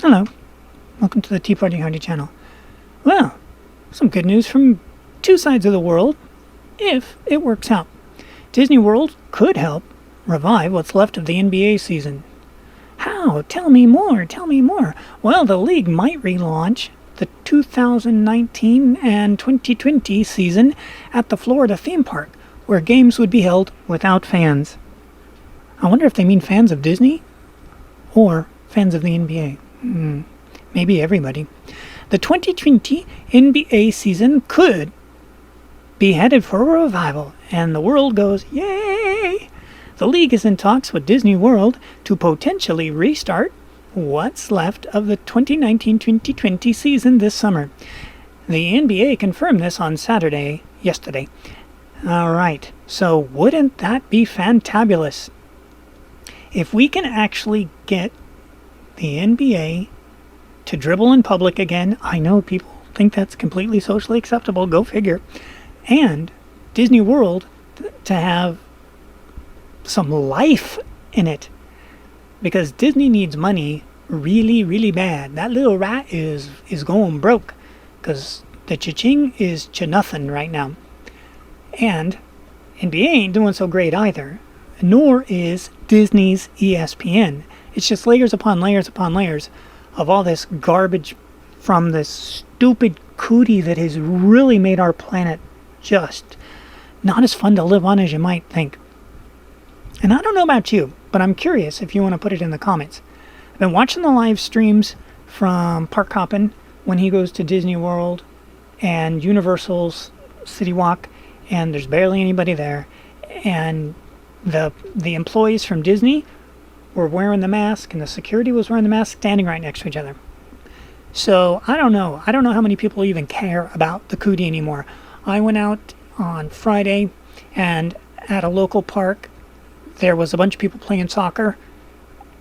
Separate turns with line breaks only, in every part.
Hello, welcome to the Tea Party Hardy channel. Well, some good news from two sides of the world, if it works out. Disney World could help revive what's left of the NBA season. How? Tell me more, tell me more. Well, the league might relaunch the 2019 and 2020 season at the Florida theme park, where games would be held without fans. I wonder if they mean fans of Disney or fans of the NBA. Maybe everybody. The 2020 NBA season could be headed for a revival, and the world goes, yay! The league is in talks with Disney World to potentially restart what's left of the 2019-2020 season this summer. The NBA confirmed this on yesterday. Alright, so wouldn't that be fantabulous? If we can actually get the NBA to dribble in public again, I know people think that's completely socially acceptable, go figure, and Disney World to have some life in it, because Disney needs money really, really bad. That little rat is going broke, because the cha-ching is cha-nothing right now. And NBA ain't doing so great either, nor is Disney's ESPN. It's just layers upon layers upon layers of all this garbage from this stupid cootie that has really made our planet just not as fun to live on as you might think. And I don't know about you, but I'm curious if you want to put it in the comments. I've been watching the live streams from Park Hoppin' when he goes to Disney World and Universal's City Walk, and there's barely anybody there. And the employees from Disney were wearing the mask, and the security was wearing the mask, standing right next to each other. So I don't know how many people even care about the cootie anymore. I went out on Friday, and at a local park there was a bunch of people playing soccer,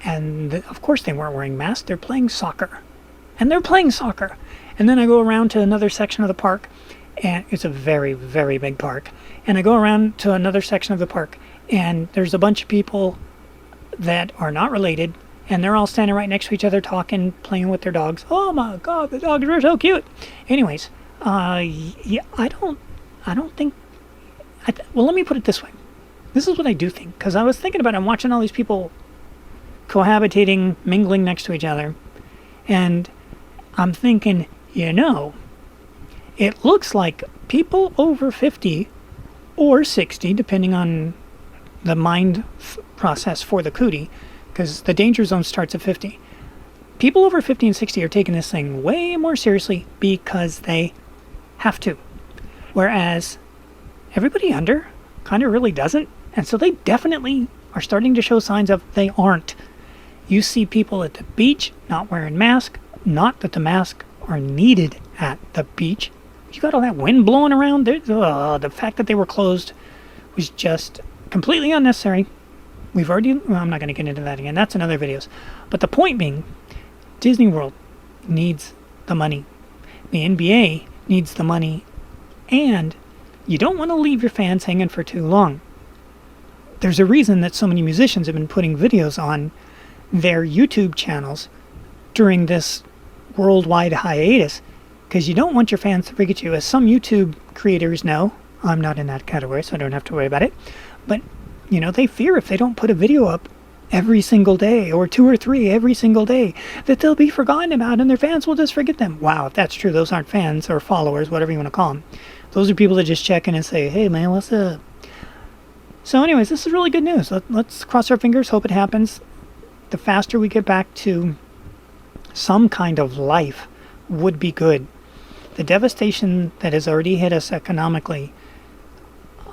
and of course they weren't wearing masks. They're playing soccer, and then I go around to another section of the park, and it's a very, very big park, and I go around to another section of the park, and there's a bunch of people that are not related, and they're all standing right next to each other, talking, playing with their dogs. Oh my god, the dogs are so cute. Anyways, yeah, I don't think, well, let me put it this way. This is what I do think, because I was thinking about it. I'm watching all these people cohabitating, mingling next to each other, and I'm thinking, it looks like people over 50 or 60, depending on the mind process for the cootie, because the danger zone starts at 50. People over 50 and 60 are taking this thing way more seriously because they have to. Whereas everybody under kind of really doesn't. And so they definitely are starting to show signs of they aren't. You see people at the beach not wearing masks. Not that the masks are needed at the beach. You got all that wind blowing around. The fact that they were closed was just completely unnecessary. I'm not going to get into that again. That's in other videos. But the point being, Disney World needs the money. The NBA needs the money. And you don't want to leave your fans hanging for too long. There's a reason that so many musicians have been putting videos on their YouTube channels during this worldwide hiatus, because you don't want your fans to forget you. As some YouTube creators know, I'm not in that category, so I don't have to worry about it. But, they fear if they don't put a video up every single day, or 2 or 3 every single day, that they'll be forgotten about and their fans will just forget them. Wow, if that's true, those aren't fans or followers, whatever you want to call them. Those are people that just check in and say, hey man, what's up? So anyways, this is really good news. Let's cross our fingers, hope it happens. The faster we get back to some kind of life would be good. The devastation that has already hit us economically,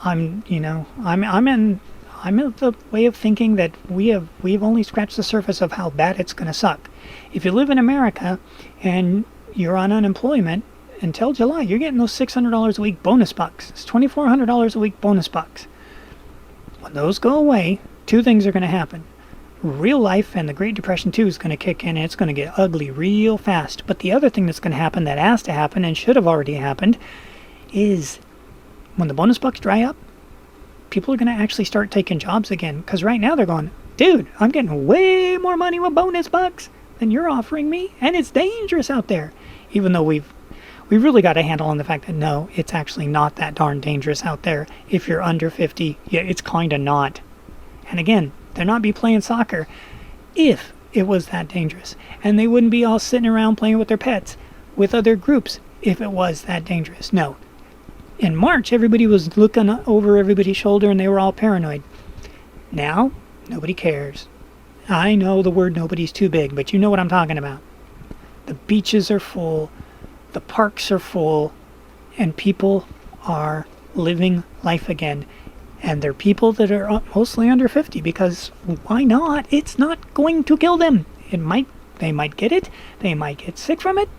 I'm in the way of thinking that we've only scratched the surface of how bad it's going to suck. If you live in America and you're on unemployment until July, you're getting those $600 a week bonus bucks. It's $2,400 a week bonus bucks. When those go away, two things are going to happen. Real life and the Great Depression too is going to kick in, and it's going to get ugly real fast. But the other thing that's going to happen, that has to happen and should have already happened, is when the bonus bucks dry up, people are going to actually start taking jobs again. Because right now they're going, dude, I'm getting way more money with bonus bucks. than you're offering me, and it's dangerous out there. Even though we've really got a handle on the fact that no, it's actually not that darn dangerous out there. If you're under 50, yeah, it's kind of not. And again, they'd not be playing soccer if it was that dangerous. And they wouldn't be all sitting around playing with their pets with other groups if it was that dangerous. No. In March, everybody was looking over everybody's shoulder and they were all paranoid. Now, nobody cares. I know the word nobody's too big, but you know what I'm talking about. The beaches are full, the parks are full, and people are living life again. And they're people that are mostly under 50 because why not? It's not going to kill them. They might get it, they might get sick from it,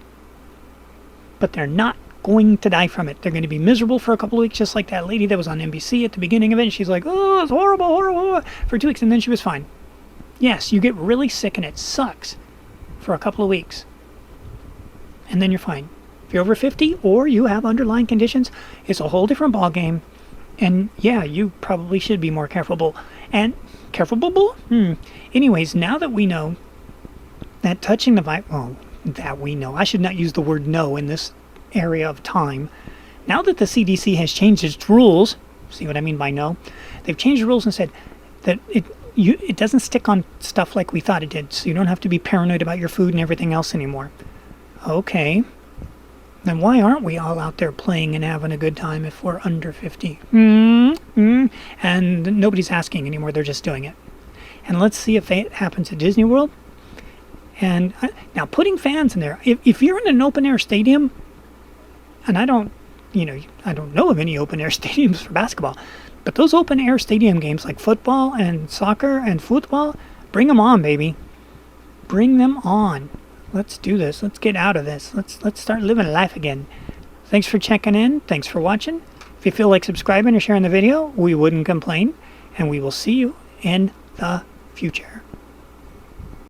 but they're not going to die from it. They're going to be miserable for a couple of weeks, just like that lady that was on NBC at the beginning of it. She's like, oh, it's horrible, horrible, for 2 weeks, and then she was fine. Yes, you get really sick and it sucks for a couple of weeks, and then you're fine. If you're over 50 or you have underlying conditions, it's a whole different ballgame. And yeah, you probably should be more careful. And careful? Anyways, now that we know that touching the I should not use the word no in this area of time. Now that the CDC has changed its rules, see what I mean by no? They've changed the rules and said that it doesn't stick on stuff like we thought it did, so you don't have to be paranoid about your food and everything else anymore. Okay. Then why aren't we all out there playing and having a good time if we're under 50? And nobody's asking anymore, they're just doing it. And let's see if it happens at Disney World. And now putting fans in there, if you're in an open air stadium, and I don't know of any open air stadiums for basketball, but those open air stadium games like football and soccer and football, bring them on, baby. Bring them on. Let's do this. Let's get out of this. Let's start living life again. Thanks for checking in. Thanks for watching. If you feel like subscribing or sharing the video, we wouldn't complain. And we will see you in the future.